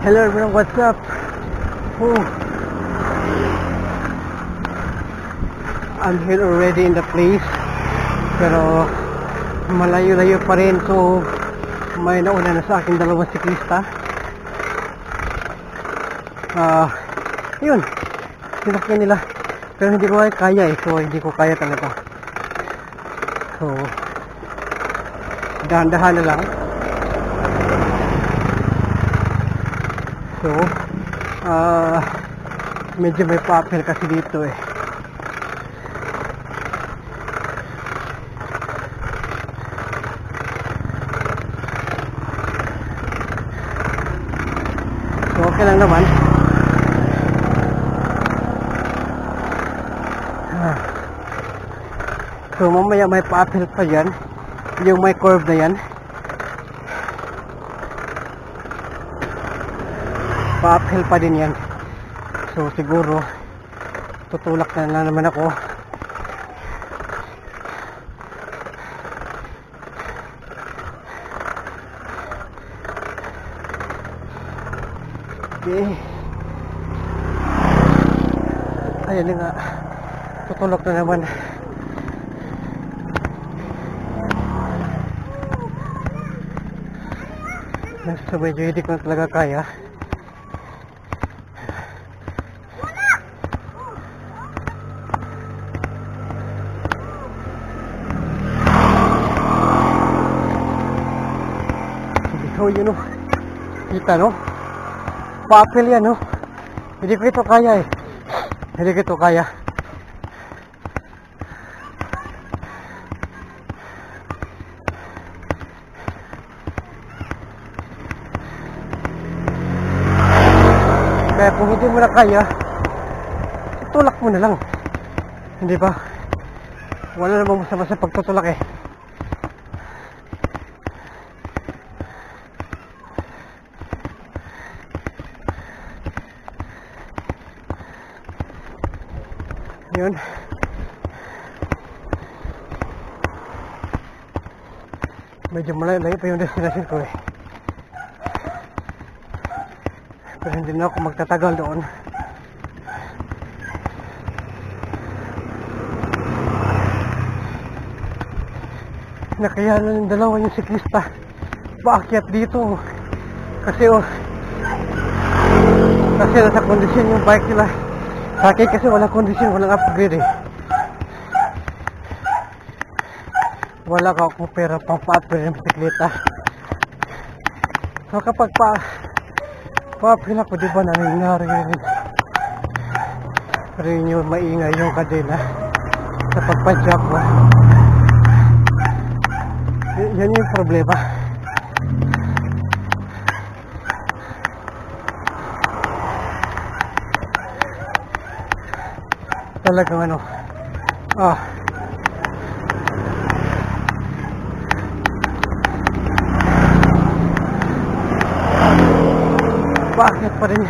Hello everyone, what's up? Oh, I'm here already in the place, pero malayo-layo pa rin, so may nauna na sa akin dalawang siklista. Yun, sinakyan nila, pero hindi ko kaya so hindi ko kaya talaga. So dahan-dahan na lang. So medyo may papel kasi dito eh. So okay lang naman. So mamaya may papel pa yan, yung may curve na yan. Pa-uphill pa din yan. So siguro tutulak na naman ako. Okay. Ayan nga, tutulak na naman. So medyo hindi ko talaga kaya. So yun o, kita no, papel yan no, hindi ko ito kaya eh, hindi ko ito kaya. Kaya kung hindi mo na kaya, itulak mo na lang, hindi ba? Wala namang masama sa pagtutulak eh. Yun. Medyo malayo pa yung destination ko eh. Pero hindi na ako magtatagal doon. Nakayanan yung dalawa yung siklista paakyat dito. Kasi nasa kondisyon yung bike nila. Sa akin kasi walang kondisyon, walang upgrade eh. Wala ka akong pera pang pa-upgrade ng bisikleta. So kapag pa-upgrade ako, diba nangyari rin yung maingay yung kadena sa pagpa-jack mo. Yan yung problema. Talagang ano, bakit pa rin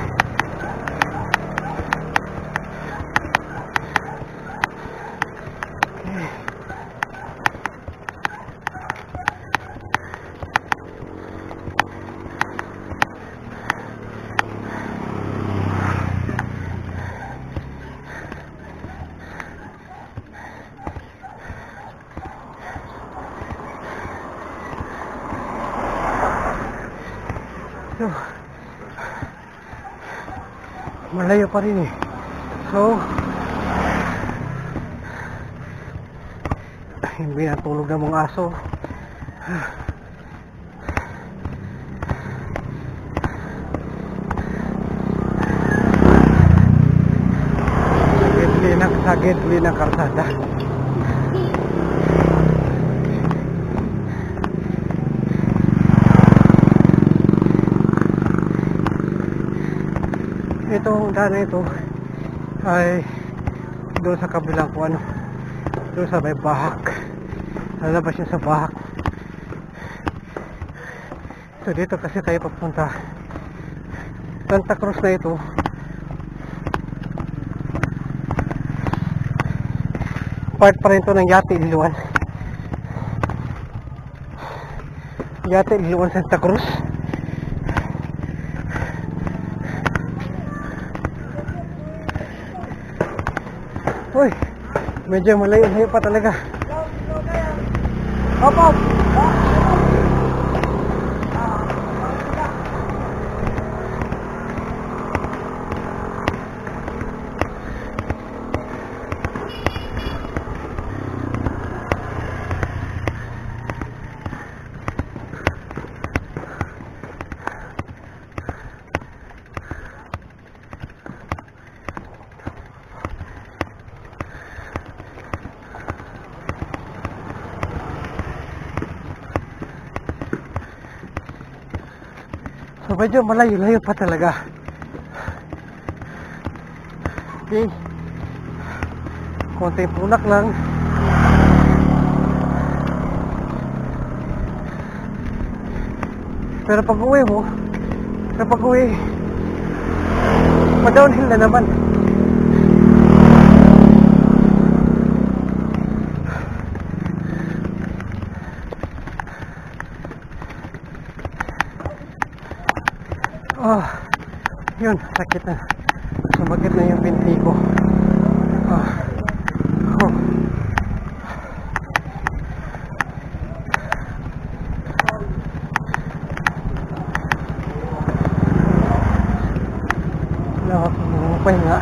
so malayo pa rin eh. So hindi natulog na mong aso. Sa gitli ng karsada. Itong daan na ito ay doon sa kabilang kung ano, doon sa may bahak, lalabas yun sa bahak. So dito kasi tayo papunta Santa Cruz na ito. Part pa rin ito ng Yate Ililuan. Yate Ililuan Santa Cruz. Uy, medyo malayo-layo pa talaga. Hop, hop! So medyo malayo-layo pa talaga. Okay. Konting punak lang. Pero pag uwi mo, pa-downhill na naman. Oh, yun, sakit na. Sumakit na yung binti ko. Oh. Wala akong pahinga.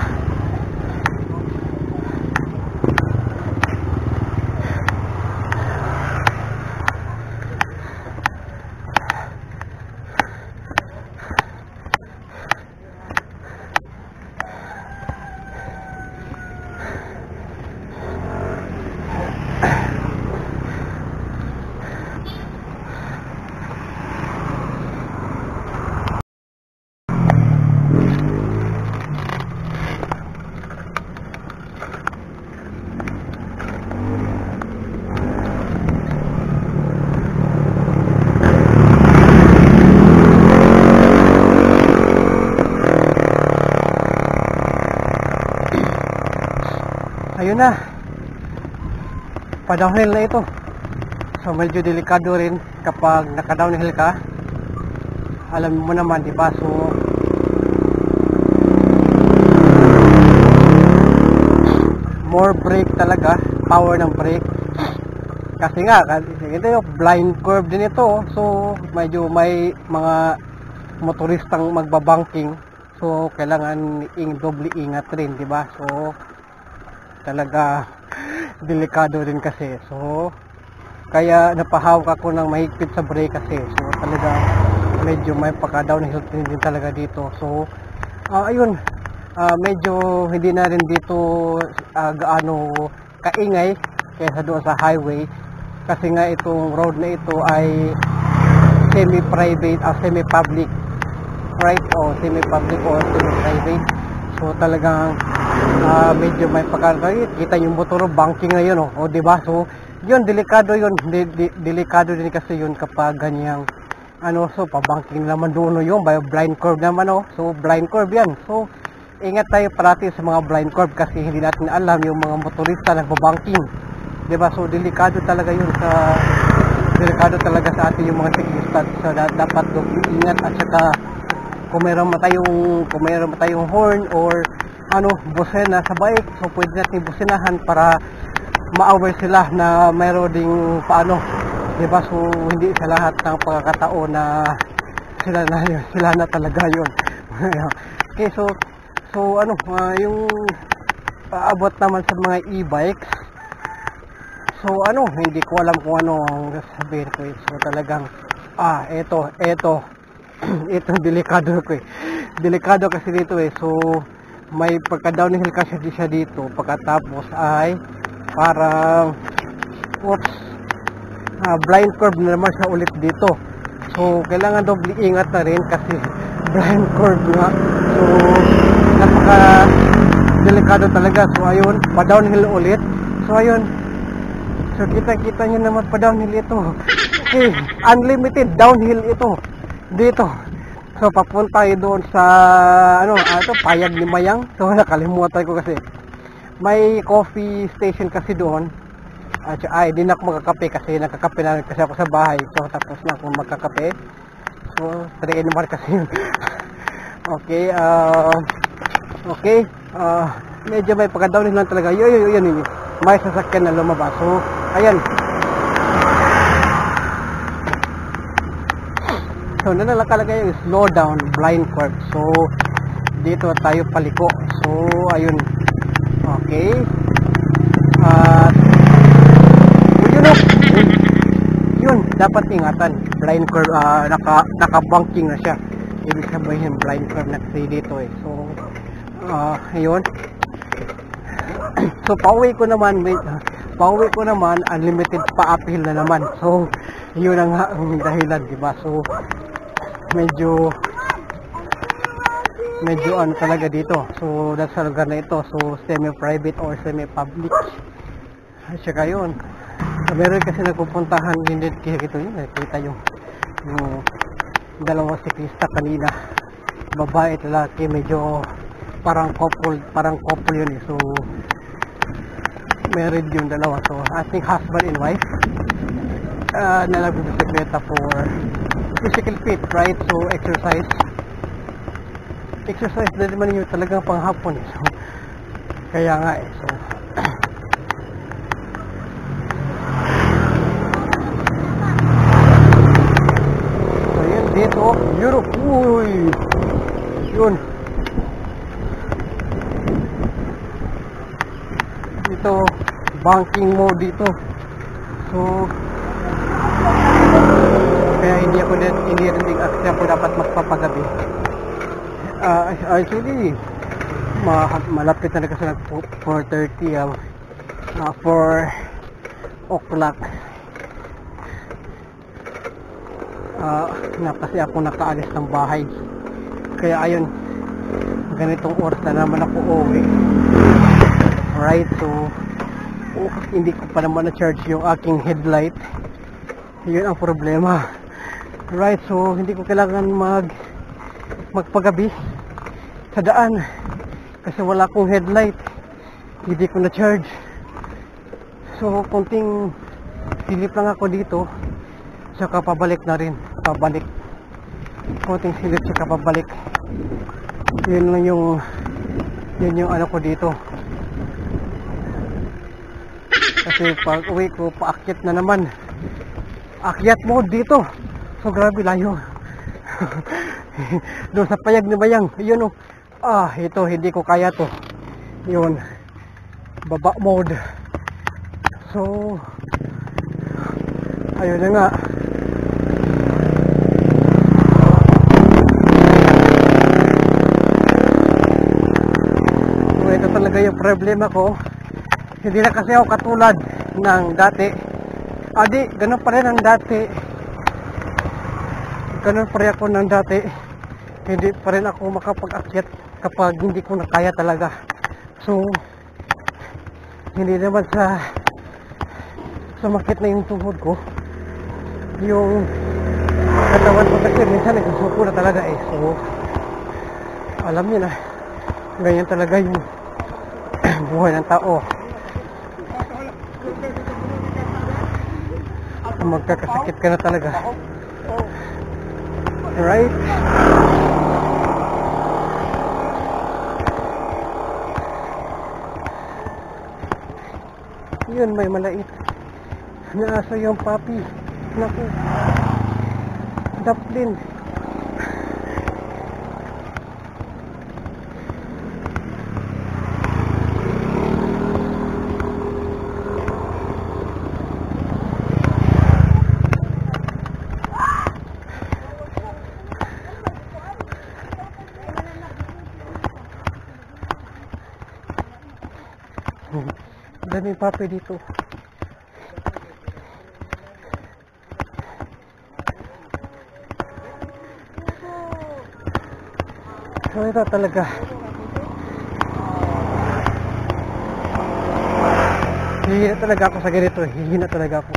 Ayun na, pa-downhill na ito. So medyo delikado rin kapag naka-downhill ka. Alam mo naman, diba? So more brake talaga, power ng brake. Kasi nga, ito yung blind curve din ito. So medyo may mga motoristang magbabanking. So kailangan doble ingat rin, diba? So talaga delikado din kasi. So kaya napahawak ako ng mahigpit sa brake kasi. So talaga medyo may pagka-downhill din talaga dito. So ayun, medyo hindi na rin dito gaano kaingay kaysa doon sa highway. Kasi nga itong road na ito ay semi-private, semi-public, right? O semi-public o semi-private. So talagang medyo may kita yung motor banking na yun, o diba? So yun, delikado yun, delikado din kasi yun kapag ganyang so pabanking naman doon yun, by blind curve naman, so blind curve yan. So ingat tayo parati sa mga blind curve kasi hindi natin alam yung mga motorista nagbabanking, diba? So delikado talaga yun, delikado talaga sa atin yung mga cyclista. So dapat ingat, at saka kung mayroon tayong horn or busena sa bike, so pwede natin businahan para ma-aware sila na mayroon ding diba? So hindi sa lahat ng pagkakataon na sila na talaga yun. Okay, so yung abot naman sa mga e-bikes, so hindi ko alam kung ano ang sabihin ko. So talagang ito delikado ko delikado kasi dito so may pagka-downhill kasi siya dito, pagkatapos ay parang blind curve na naman siya ulit dito. So kailangan doble ingat na rin kasi blind curve nga. So napaka delikado talaga. So ayun, pa-downhill ulit. So ayun, so kita nyo naman pa-downhill ito. Okay, unlimited downhill ito dito. So papunta tayo doon sa ito, Payag ni Mayang. So nakalimutan ko kasi may coffee station kasi doon. Di na ako magkakape kasi nakakape na kasi ako sa bahay. So tapos na ako magkakape. So 3 naman kasi yun. Okay, medyo may pagka-downhill lang talaga. Yun. May sasakyan na lumabas. So, ayan. So, nakalagay yung slow down, blind curve. So, dito tayo paliko. So, ayun. Okay. At, yun, dapat ingatan. Blind curve, naka-bunking na siya. Ibig sabihin, blind curve na kasi dito eh. So, ayun. So, pauwi ko naman, unlimited pa uphill na naman. So, yun ang dahilan, diba? So, medyo ano talaga dito. So, dahil sa lugar na ito, so, semi-private or semi-public. At saka yun. So, meron kasi nagpupuntahan din dito yun. Nakita yung dalawang siklista kanina. Babae at lalaki, medyo parang couple yun eh. So, married yung dalawa. So, I think husband and wife na nagbibisikleta for physical fit, right? So, exercise na naman yung talagang panghapon eh. So, kaya nga eh. So, yun dito, Europe. Uy! Yun. Dito, banking mode dito. So, kaya hindi rin ako dapat magpapagabi. Actually, malapit na kasi 4:30, 4 o'clock. Na kasi ako nakaalis ng bahay. Kaya ayun, ganitong oras na naman ako uuwi. Right, so hindi ko pa naman na-charge yung aking headlight. Yun ang problema. Right, so hindi ko kailangan magpagabi sa daan kasi wala akong headlight, hindi ko na-charge. So konting silip lang ako dito, saka pabalik na rin. Konting silip saka pabalik. Yun yung ano ko dito. Kasi pag uwi ko, paakyat na naman. Akyat mode dito. So grabe layo. Doon sa payag ni Bayang. Yun oh. Ito hindi ko kaya to. Yun. Baba mode. So ayun na nga. So ito talaga yung problema ko. Hindi na kasi ako katulad ng dati. Ganun pa rin ang dati. Ganun pa rin ako ng dati. Hindi pa rin ako makapag-akyat kapag hindi ko na kaya talaga. So, hindi naman sa sumakit na yung tuhod ko. Yung katawan ko kasi minsan nagsusuko na talaga eh. So, alam niyo na, ganyan talaga yung buhay ng tao. Magkakasakit ka na talaga. Right? Yun, may malait na aso yung puppy. Naku, Daplin. Daming pape dito. So ito talaga. Hihina talaga ako sa ganito. Hihina talaga ako.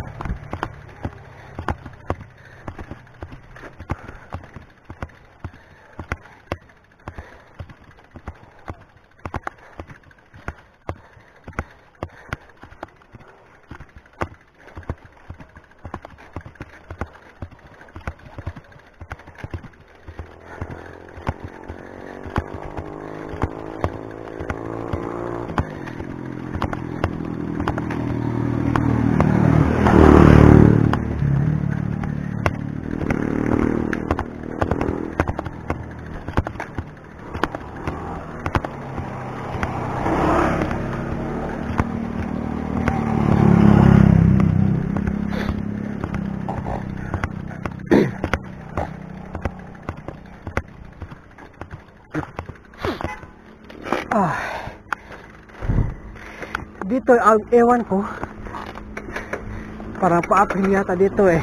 Ah, dito ang ewan ko, parang pa-uphill yata dito eh.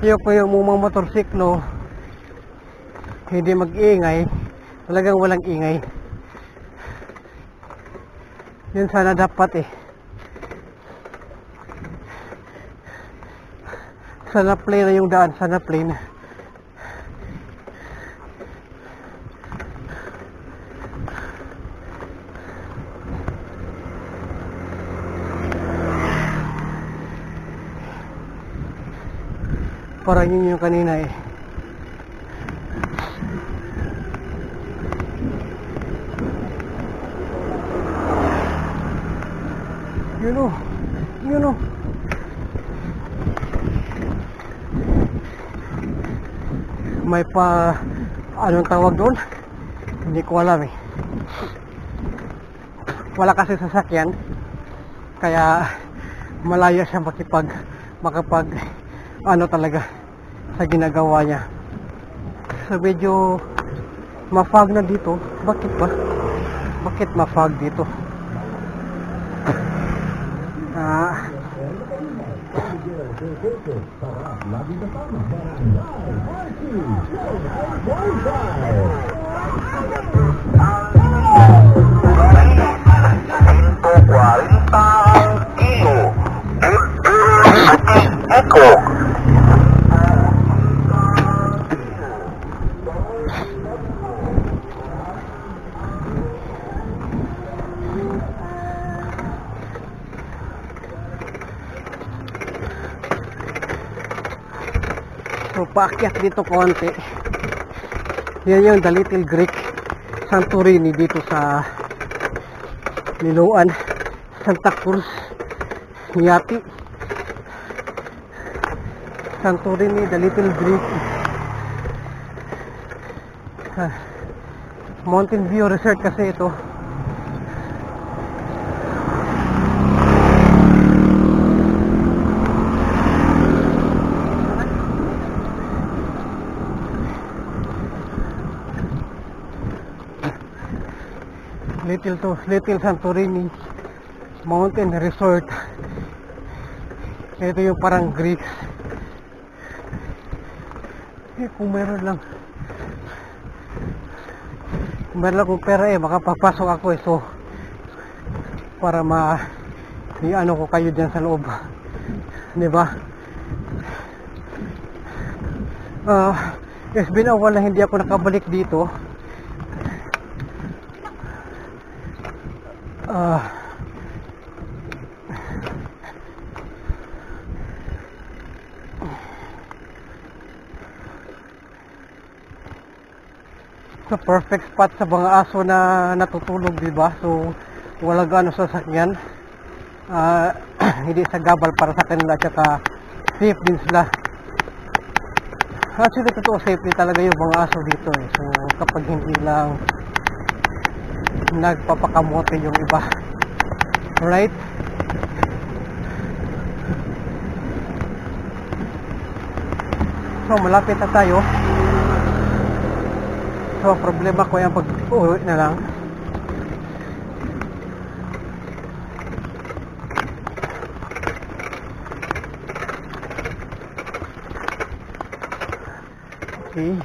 Yung po yung mga motorsiklo hindi mag-iingay, talagang walang ingay. Yun sana dapat eh. Sana plain na yung daan, sana plain. Parang yun yung kanina eh. Yun o. Yun o. May pa... anong tawag doon? Hindi ko alam eh. Wala kasi sasakyan. Kaya malaya siya makapag ano talaga sa ginagawa niya. So medyo ma-fog na dito. Bakit ba? Bakit ma-fog dito? So paakyat dito konti. Yan yung The Little Greek Santorini dito sa Liloan, Santa Cruz, Niati. Santorini, The Little Greek. Mountain View Resort kasi ito. Little Santorini Mountain Resort. Ito yung parang Greeks. Kung meron lang kung pera eh, makapapasok ako eh. So para i-ano ko kayo dyan sa loob, diba? It's been a while na hindi ako nakabalik dito. So perfect spot sa mga aso na natutulog, diba? So wala gaano sasakyan. Hindi sa gabal para sa kanila, at saka safe din sila. Actually totoo, safety talaga yung mga aso dito eh. So kapag hindi lang nagpapakamote yung iba, right? So malapit na tayo. So ang problema ko yung pag-uwi na lang. Okay.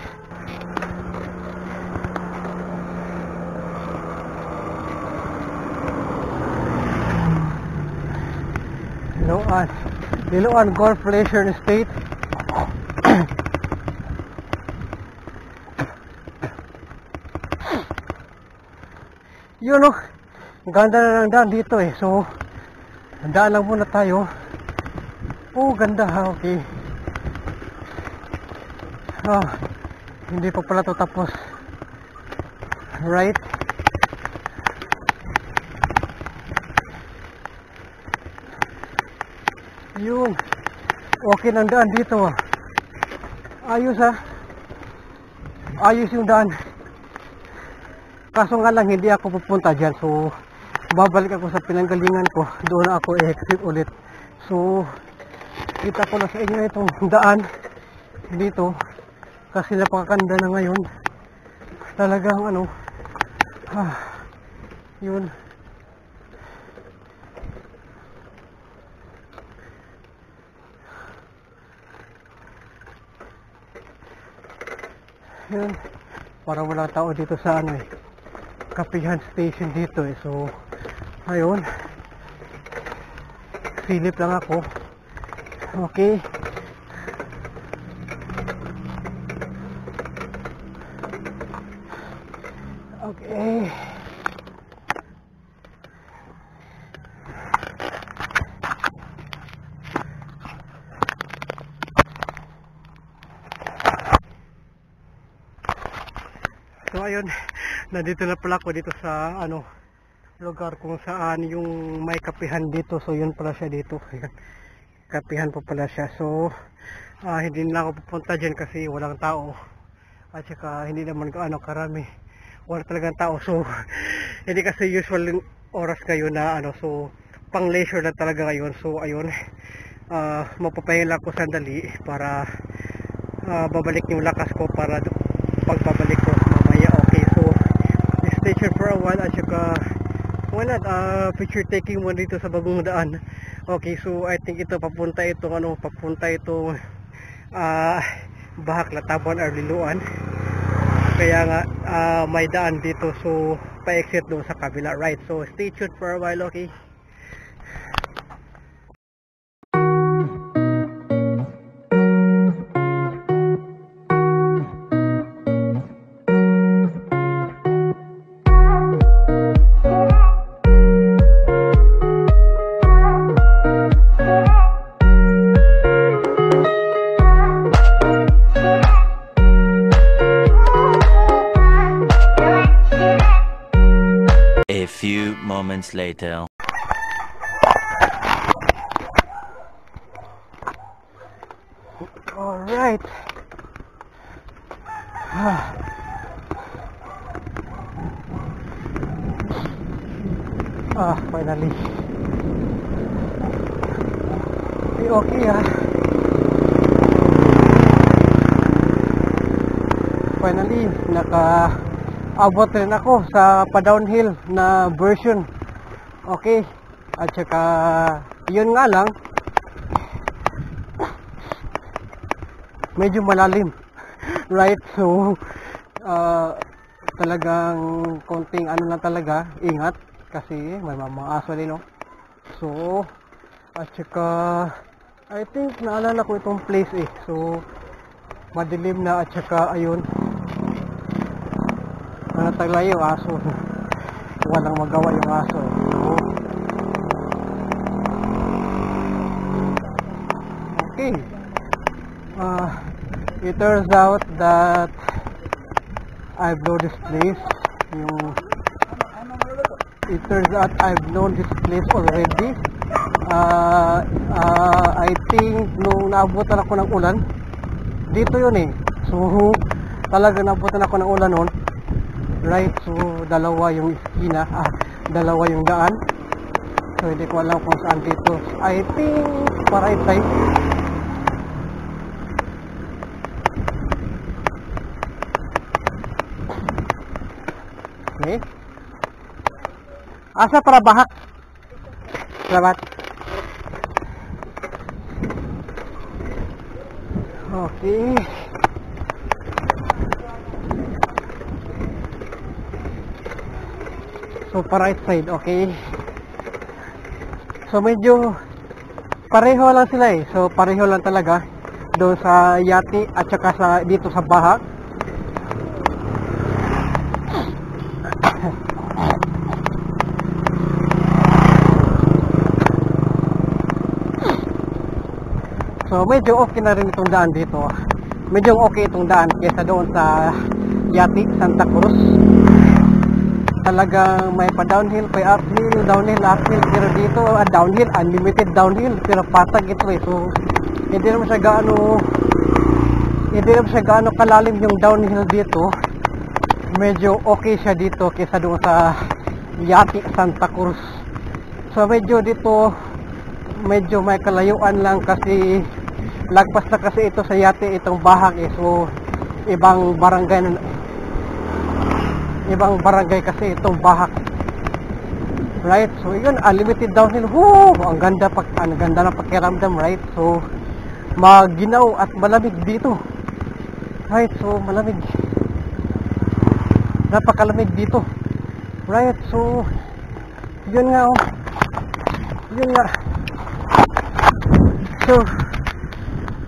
Liloan Golf Leisure Estate. Yun o, ganda na ng daan dito eh. So daan lang muna tayo. Oh, ganda ha, okay. Hindi pa pala to tapos, right? Yun, okay ng daan dito ah. Ayos ha, ayos yung daan. Kaso nga lang hindi ako pupunta dyan. So babalik ako sa pinanggalingan ko. Doon ako i-exit ulit. So kita ko na sa inyo itong daan dito. Kasi napakaganda na ngayon. Talagang ano, yun. Yun, parang walang tao dito sa ano eh, Kapihan Station dito eh. So ayun, silip lang ako. Okay. Okay. So ayun, nandito na pala ako dito sa ano, lugar kung saan yung may kapihan dito. So yun pala siya dito. Ayan. Kapihan pa pala siya. So hindi na ako pupunta dyan kasi walang tao. At saka hindi naman ano karami. Wala talagang tao. So hindi kasi usual yung oras kayo na ano. So pang leisure na talaga ngayon. So ayun, mapapahinga lang ako sandali para babalik yung lakas ko para pagbabalik ko mamaya. Okay, so stay tuned for a while. At saka why not picture taking mo dito sa bagong daan. Okay, so I think ito papunta itong ano, papunta itong Bahak Latabon or Liloan. Kaya nga may daan dito, so pa-exit doon sa kabila, right? So stay tuned for a while. Okay. A few moments later. All right. Finally. Okay, finally, naka-abot rin ako sa pa-downhill na version. Okay. At saka, yun nga lang, medyo malalim. Right? So, talagang konting ano lang talaga, ingat. Kasi may mga aso din, no? So, at saka, I think naalala ko itong place eh. So, madilim na at saka, ayun, nataglay yung aso. Walang magawa yung aso. So, okay. It turns out that I've known this place. It turns out I've known this place already. I think nung naabutan ako ng ulan, dito yun eh. So, talaga naabutan ako ng ulan nun. Right, so dalawa yung iskina, dalawa yung daan. So, hindi ko alam kung saan dito. I think, para right. Okay. Asa para Bahak? Salamat. Okay. So, para right side, okay. So, medyo pareho lang sila eh. So, pareho lang talaga. Doon sa Yati at saka sa, dito sa Bahak. So medyo okay na rin itong daan dito. Medyo okay itong daan kaysa doon sa Yati, Santa Cruz. Talagang may pa downhill, pa uphill, downhill, uphill. Pero dito downhill, unlimited downhill. Pero patag ito eh. So hindi naman siya gaano kalalim yung downhill dito. medyo okay siya dito kaysa doon sa Yati Santa Cruz. So medyo dito medyo may kalayuan lang kasi lagpas na kasi ito sa Yati itong bahag eh. So ibang barangay kasi itong bahag, right? So yun, unlimited downhill. Ang ganda ng pakiramdam, right? So maginaw at malamig dito, right? So malamig, napakalamig dito, right? So yun nga so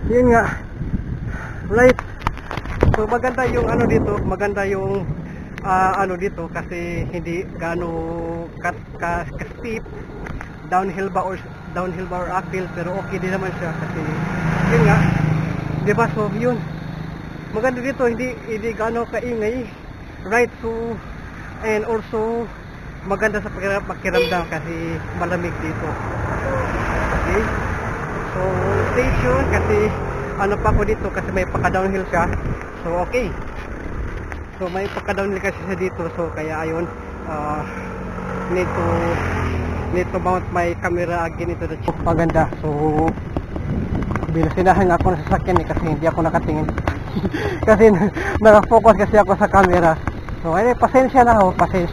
yun nga, right? So maganda yung dito kasi hindi gaano ka steep downhill ba or uphill, pero okay din naman siya kasi yun nga, di ba? So yun, maganda dito, hindi gaano kaingay, right? So and also maganda sa pakiramdam kasi malamig dito. Okay, so stay tuned kasi pa ako dito kasi may paka-downhill siya. So okay, so may paka-downhill kasi siya dito, so kaya ayun, need to mount my camera again ito dito. Maganda. So binasinahan ako ng sasakyan kasi hindi ako nakatingin kasi nakafocus kasi ako sa camera. So ay pasensya na ako. Okay.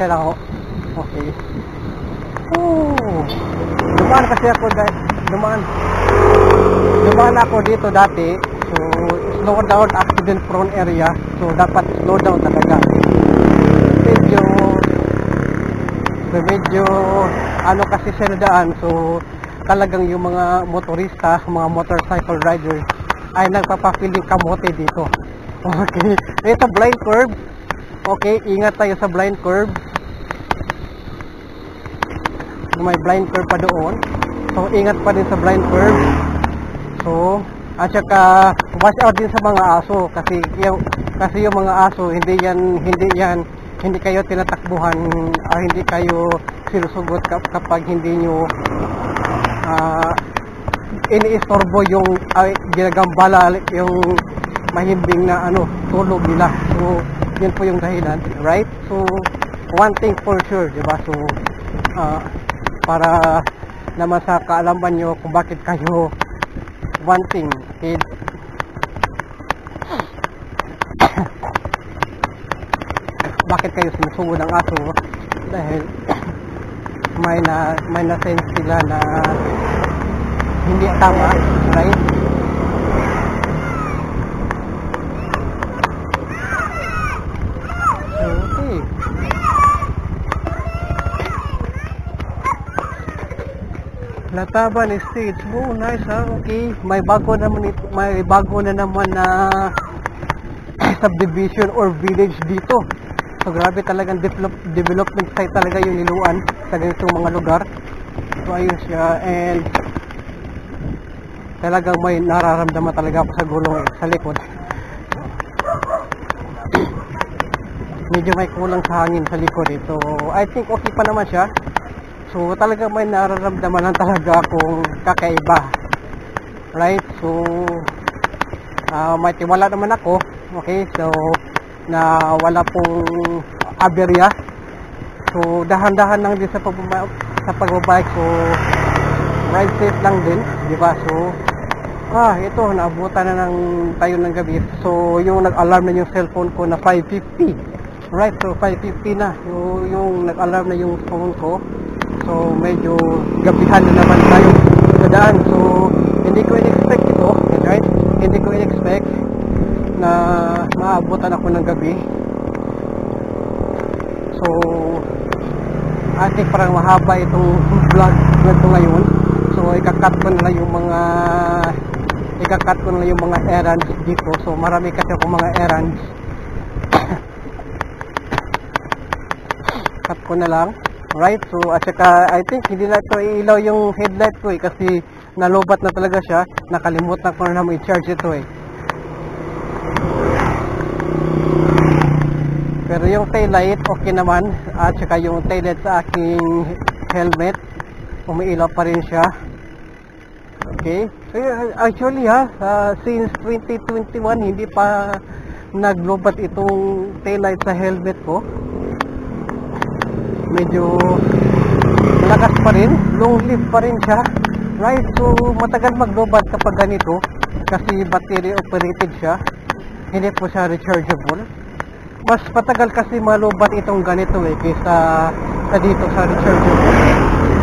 Dumaan ako dito dati. So slow down, accident prone area. So dapat slow down talaga. Medyo kasi siya na daan. So talagang yung mga motorista, mga motorcycle riders ay nagpapapiling kamote dito. Okay, ito blind curve. Okay, ingat tayo sa blind curve. May blind curve pa doon. So ingat pa din sa blind curve. So at saka watch out din sa mga aso kasi yung mga aso hindi kayo tinatakbuhan, hindi kayo sinusugot kapag hindi nyo iniistorbo yung ginagambala yung mahimbing na tulog nila. So yun po yung dahilan, right? So one thing for sure, diba? So para naman sa kaalaman nyo kung bakit kayo one thing, okay? Bakit kayo sinusugod ng aso? Dahil may na sense sila na hindi tama, right? Okay. Lataban Stage. Oh, nice ha. Okay. May bago na naman na subdivision or village dito. So grabe talagang development site talaga yung Liloan sa ganitong mga lugar. So ayun siya, and talagang may nararamdaman talaga ako sa gulong sa likod. Medyo may kulang sa hangin sa likod eh. So I think okay pa naman siya. So talagang may nararamdaman lang talaga akong kakaiba, right? So may tiwala naman ako. Okay, so na wala pong aberya. So dahan-dahan lang din sa pagbabike. So ride safe lang din, di ba? So ito, naabutan na tayo ng gabi. So yung nag-alarm na yung cellphone ko na 5:50, right? So 5:50 na yung nag-alarm na yung phone ko. So medyo gabihan na naman tayo sa daan. So hindi ko in-expect ito, right? Hindi ko in-expect na maabutan ako ng gabi. So I think parang mahaba itong vlog ko ngayon. So ikakat ko na lang yung mga errands dito. So marami kasi akong mga errands. Cut ko na lang, right? So at saka I think hindi na ito ilaw yung headlight ko kasi nalobat na talaga siya. Nakalimutan ko na i-charge ito eh. Pero yung taillight okay naman, at saka yung taillight sa aking helmet umiilaw pa rin siya. Okay, actually since 2021 hindi pa naglobat itong taillight sa helmet ko. Medyo malakas pa rin, long live pa rin siya. Right, so matagal maglobat kapag ganito kasi battery operated siya, hindi po siya rechargeable. Mas matagal kasi malobat itong ganito kaysa sa dito sa rechargeable.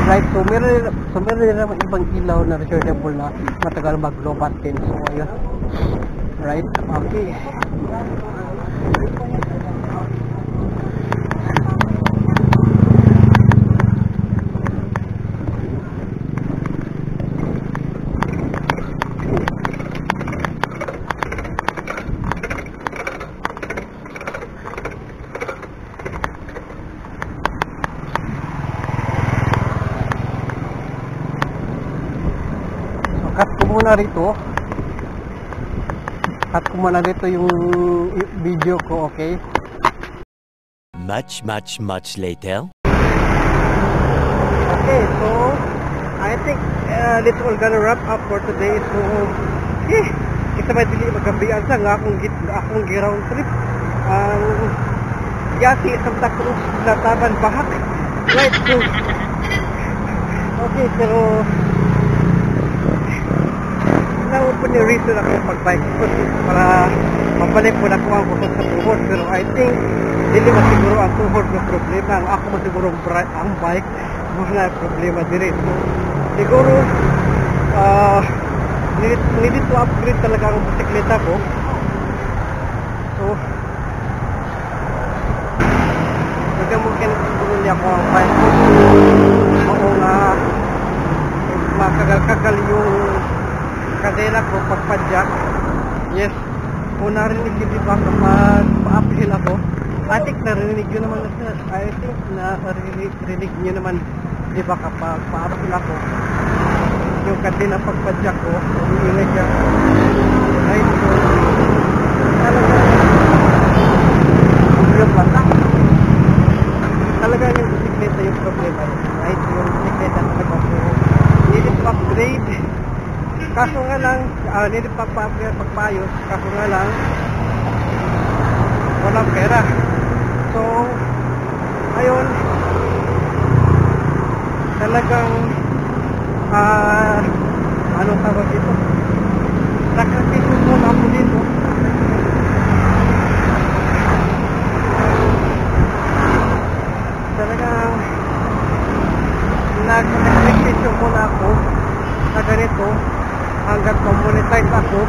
Right, so meron din naman ibang ilaw na rechargeable na matagal maglobat din. So ayun. Right, okay. Cut ko muna rito yung video ko, okay? Much later. Okay, so I think that's all gonna wrap up for today. So, kita ba dili magabian sa nga akong ground trip. Yasi Santa Cruz Lataban Bahak. Right, so okay, pero naman po ni reason ako pag-bike para mabalik po na ko ang kusog sa tuhod, pero I think hindi masiguro ang tuhod na problema. Ang ako masiguro ang bike na problema dire. So siguro need to upgrade talaga ang bisikleta ko. So nagamukin siguro niya ako ang bike ko. Oo nga makagal-kagal yung kadena ko pagpadyak. Yes, kung narinig yun diba kapag pa-uphill ako, I think narinig nyo naman narinig nyo naman diba kapag pa-uphill ako, yung kadena pagpadyak ko umiingay siya. Right, so talaga yung bisikleta yung problema. Right, yung bisikleta talaga ko need to upgrade. Kaso nga lang, hindi pagpapayos, kaso nga lang, walang pera. So, ayun, talagang, anong tawag dito? Sakripisyo muna ako dito. Talagang, nag-sakripisyo muna ako sa ganito, hanggang monetize ako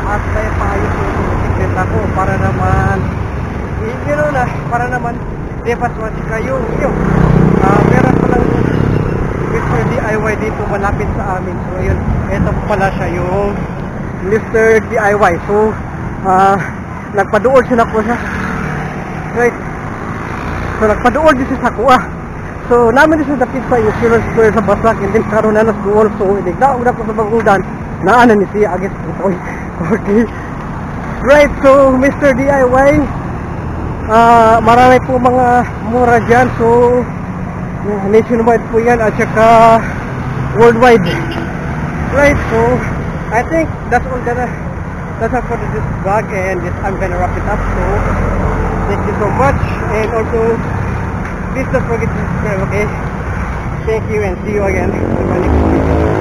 at may paayos yung bisikleta ko para naman para naman depas kayo meron pa lang Mr. DIY dito malapit sa amin. So yun, ito pala siya yung Mr. DIY. So nagpaduol siya ko siya. Right, so nagpaduol din siya sa kuha. So namin din siya dapit sa insurance square sa Basak, and then karon na nas duol. So iligdaog na ko sa Bagudan na ano ni siya agis ito. Okay, right, so Mr. DIY, marami po mga mura dyan. So nationwide po yan at saka worldwide. Right, so I think that's all for this vlog, and I'm gonna wrap it up. So thank you so much, and also please don't forget to subscribe, okay? Thank you, and see you again on my next video.